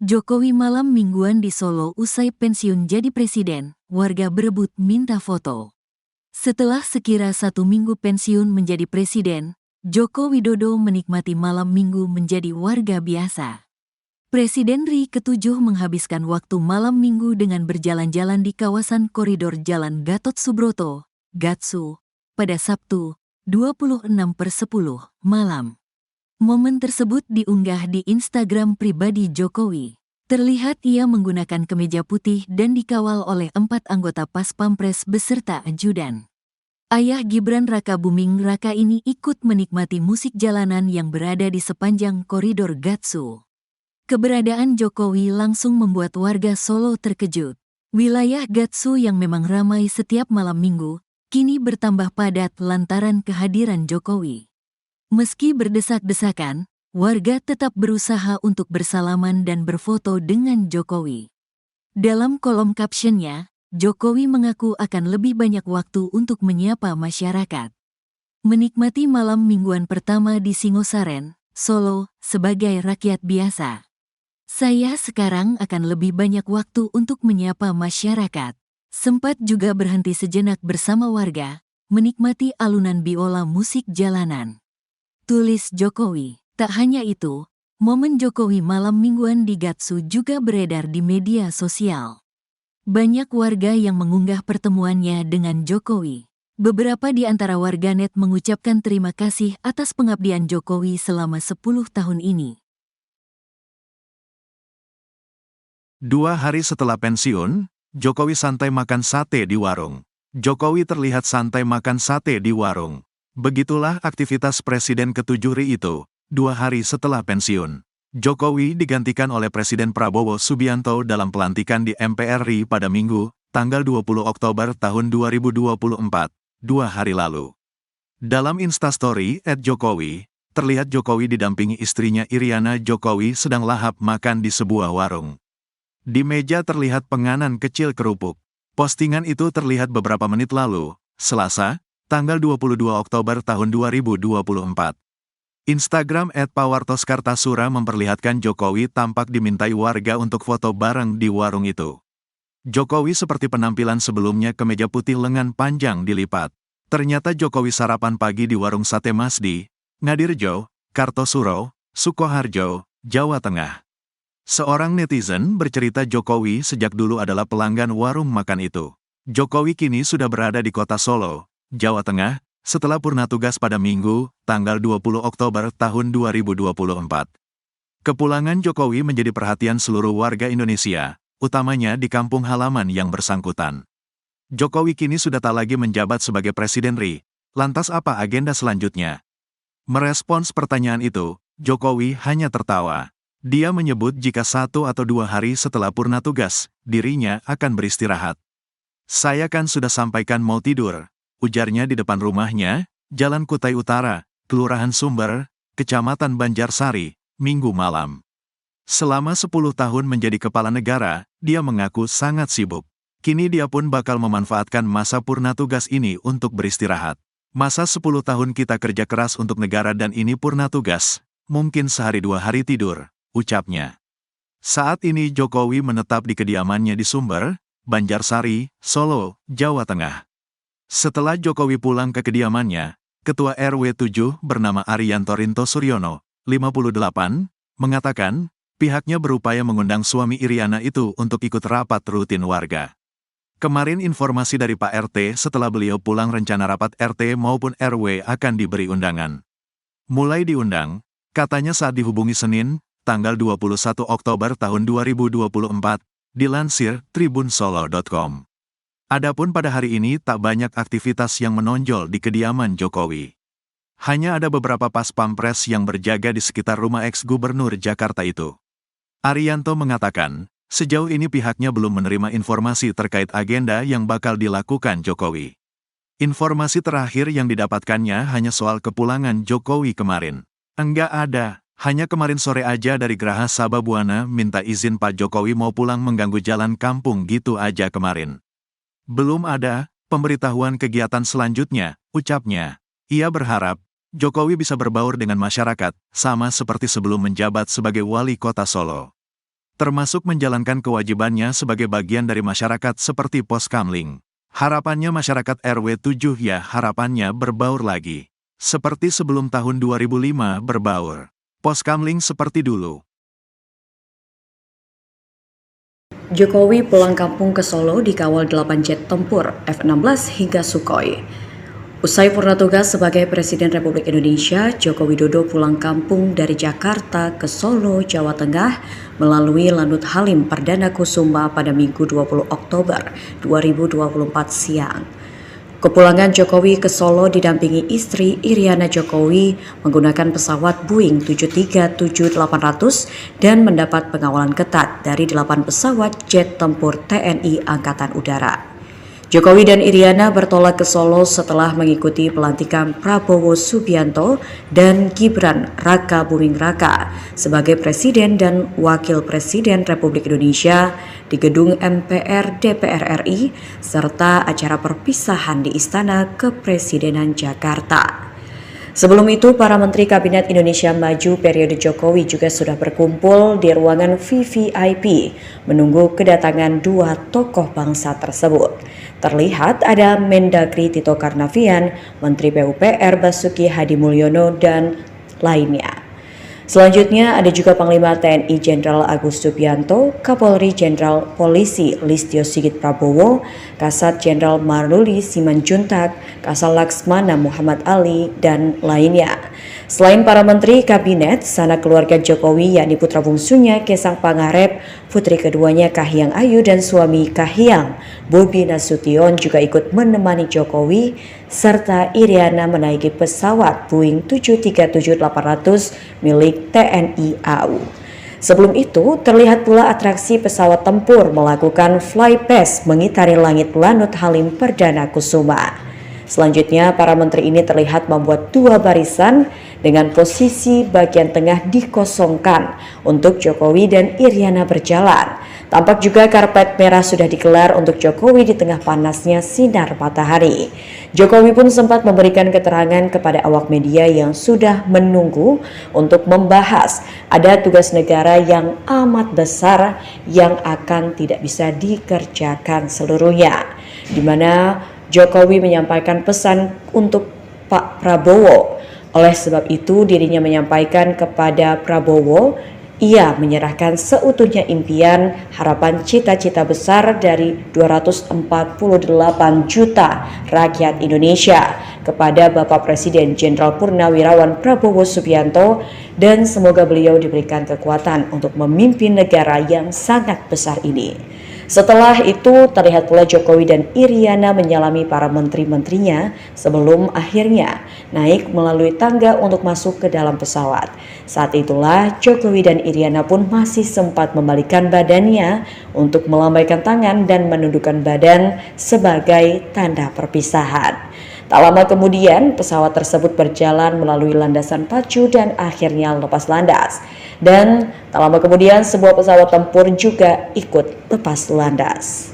Jokowi malam mingguan di Solo usai pensiun jadi presiden, warga berebut minta foto. Setelah sekira 1 minggu pensiun menjadi presiden, Joko Widodo menikmati malam minggu menjadi warga biasa. Presiden RI ke-7 menghabiskan waktu malam minggu dengan berjalan-jalan di kawasan koridor Jalan Gatot Subroto, Gatsu, pada Sabtu, 26/10 malam. Momen tersebut diunggah di Instagram pribadi Jokowi. Terlihat ia menggunakan kemeja putih dan dikawal oleh 4 anggota Pas Pampres beserta ajudan. Ayah Gibran Raka Buming Raka ini ikut menikmati musik jalanan yang berada di sepanjang koridor Gatsu. Keberadaan Jokowi langsung membuat warga Solo terkejut. Wilayah Gatsu yang memang ramai setiap malam minggu, kini bertambah padat lantaran kehadiran Jokowi. Meski berdesak-desakan, warga tetap berusaha untuk bersalaman dan berfoto dengan Jokowi. Dalam kolom captionnya, Jokowi mengaku akan lebih banyak waktu untuk menyapa masyarakat. Menikmati malam mingguan pertama di Singosaren, Solo, sebagai rakyat biasa. Saya sekarang akan lebih banyak waktu untuk menyapa masyarakat. Sempat juga berhenti sejenak bersama warga, menikmati alunan biola musik jalanan. Tulis Jokowi. Tak hanya itu, momen Jokowi malam mingguan di Gatsu juga beredar di media sosial. Banyak warga yang mengunggah pertemuannya dengan Jokowi. Beberapa di antara warganet mengucapkan terima kasih atas pengabdian Jokowi selama 10 tahun ini. 2 hari setelah pensiun, Jokowi santai makan sate di warung. Jokowi terlihat santai makan sate di warung. Begitulah aktivitas Presiden ke-7 RI itu, 2 hari setelah pensiun. Jokowi digantikan oleh Presiden Prabowo Subianto dalam pelantikan di MPR RI pada Minggu, tanggal 20 Oktober tahun 2024, 2 hari lalu. Dalam Instastory @Jokowi, terlihat Jokowi didampingi istrinya Iriana Jokowi sedang lahap makan di sebuah warung. Di meja terlihat penganan kecil kerupuk. Postingan itu terlihat beberapa menit lalu, Selasa, tanggal 22 Oktober tahun 2024. Instagram @pawartoskartasura memperlihatkan Jokowi tampak dimintai warga untuk foto bareng di warung itu. Jokowi seperti penampilan sebelumnya kemeja putih lengan panjang dilipat. Ternyata Jokowi sarapan pagi di warung Sate Masdi, Ngadirjo, Kartosuro, Sukoharjo, Jawa Tengah. Seorang netizen bercerita Jokowi sejak dulu adalah pelanggan warung makan itu. Jokowi kini sudah berada di kota Solo, Jawa Tengah, setelah purna tugas pada Minggu, tanggal 20 Oktober tahun 2024. Kepulangan Jokowi menjadi perhatian seluruh warga Indonesia, utamanya di kampung halaman yang bersangkutan. Jokowi kini sudah tak lagi menjabat sebagai Presiden RI, lantas apa agenda selanjutnya? Merespons pertanyaan itu, Jokowi hanya tertawa. Dia menyebut jika 1 atau 2 hari setelah purna tugas, dirinya akan beristirahat. Saya kan sudah sampaikan mau tidur, ujarnya di depan rumahnya, Jalan Kutai Utara, Kelurahan Sumber, Kecamatan Banjarsari, Minggu malam. Selama 10 tahun menjadi kepala negara, dia mengaku sangat sibuk. Kini dia pun bakal memanfaatkan masa purna tugas ini untuk beristirahat. Masa 10 tahun kita kerja keras untuk negara dan ini purna tugas, mungkin sehari 2 hari tidur, ucapnya. Saat ini Jokowi menetap di kediamannya di Sumber, Banjarsari, Solo, Jawa Tengah. Setelah Jokowi pulang ke kediamannya, Ketua RW 7 bernama Ariyanto Rinto Suryono, 58, mengatakan, pihaknya berupaya mengundang suami Iriana itu untuk ikut rapat rutin warga. Kemarin informasi dari Pak RT setelah beliau pulang rencana rapat RT maupun RW akan diberi undangan. Mulai diundang, katanya saat dihubungi Senin, tanggal 21 Oktober tahun 2024, dilansir tribunsolo.com. Adapun pada hari ini tak banyak aktivitas yang menonjol di kediaman Jokowi. Hanya ada beberapa pas pampres yang berjaga di sekitar rumah ex-gubernur Jakarta itu. Ariyanto mengatakan, sejauh ini pihaknya belum menerima informasi terkait agenda yang bakal dilakukan Jokowi. Informasi terakhir yang didapatkannya hanya soal kepulangan Jokowi kemarin. Enggak ada, hanya kemarin sore aja dari Geraha Sababwana minta izin Pak Jokowi mau pulang mengganggu jalan kampung gitu aja kemarin. Belum ada pemberitahuan kegiatan selanjutnya, ucapnya. Ia berharap Jokowi bisa berbaur dengan masyarakat, sama seperti sebelum menjabat sebagai wali kota Solo. termasuk menjalankan kewajibannya sebagai bagian dari masyarakat seperti pos kamling. Harapannya masyarakat RW 7 ya harapannya berbaur lagi. Seperti sebelum tahun 2005 berbaur. Pos kamling seperti dulu. Jokowi pulang kampung ke Solo dikawal 8 jet tempur F-16 hingga Sukhoi. Usai purna tugas sebagai Presiden Republik Indonesia, Joko Widodo pulang kampung dari Jakarta ke Solo, Jawa Tengah melalui Lanut Halim Perdana Kusuma pada Minggu 20 Oktober 2024 siang. Kepulangan Jokowi ke Solo didampingi istri Iriana Jokowi menggunakan pesawat Boeing 737-800 dan mendapat pengawalan ketat dari 8 pesawat jet tempur TNI Angkatan Udara. Jokowi dan Iriana bertolak ke Solo setelah mengikuti pelantikan Prabowo Subianto dan Gibran Raka Buming Raka sebagai Presiden dan Wakil Presiden Republik Indonesia di Gedung MPR DPR RI serta acara perpisahan di Istana Kepresidenan Jakarta. Sebelum itu, para Menteri Kabinet Indonesia Maju periode Jokowi juga sudah berkumpul di ruangan VVIP menunggu kedatangan dua tokoh bangsa tersebut. Terlihat ada Mendagri Tito Karnavian, Menteri PUPR Basuki Hadi Mulyono, dan lainnya. Selanjutnya ada juga Panglima TNI Jenderal Agus Subianto, Kapolri Jenderal Polisi Listio Sigit Prabowo, Kasat Jenderal Maruli Simanjuntak, Kasal Laksmana Muhammad Ali, dan lainnya. Selain para menteri kabinet, sanak keluarga Jokowi yakni putra bungsunya Kaisang Pangarep, putri keduanya Kahiyang Ayu dan suami Kahiyang, Bobi Nasution juga ikut menemani Jokowi, serta Iriana menaiki pesawat Boeing 737-800 milik TNI AU. Sebelum itu, terlihat pula atraksi pesawat tempur melakukan flypast mengitari langit Lanut Halim Perdana Kusuma. Selanjutnya, para menteri ini terlihat membuat dua barisan dengan posisi bagian tengah dikosongkan untuk Jokowi dan Iriana berjalan. Tampak juga karpet merah sudah digelar untuk Jokowi di tengah panasnya sinar matahari. Jokowi pun sempat memberikan keterangan kepada awak media yang sudah menunggu untuk membahas ada tugas negara yang amat besar yang akan tidak bisa dikerjakan seluruhnya, di mana Jokowi menyampaikan pesan untuk Pak Prabowo. Oleh sebab itu, dirinya menyampaikan kepada Prabowo, ia menyerahkan seutuhnya impian, harapan, cita-cita besar dari 248 juta rakyat Indonesia kepada Bapak Presiden Jenderal Purnawirawan Prabowo Subianto, dan semoga beliau diberikan kekuatan untuk memimpin negara yang sangat besar ini. Setelah itu, terlihat pula Jokowi dan Iriana menyalami para menteri-menterinya sebelum akhirnya naik melalui tangga untuk masuk ke dalam pesawat. Saat itulah Jokowi dan Iriana pun masih sempat membalikkan badannya untuk melambaikan tangan dan menundukkan badan sebagai tanda perpisahan. Tak lama kemudian, pesawat tersebut berjalan melalui landasan pacu dan akhirnya lepas landas. Dan tak lama kemudian, sebuah pesawat tempur juga ikut lepas landas.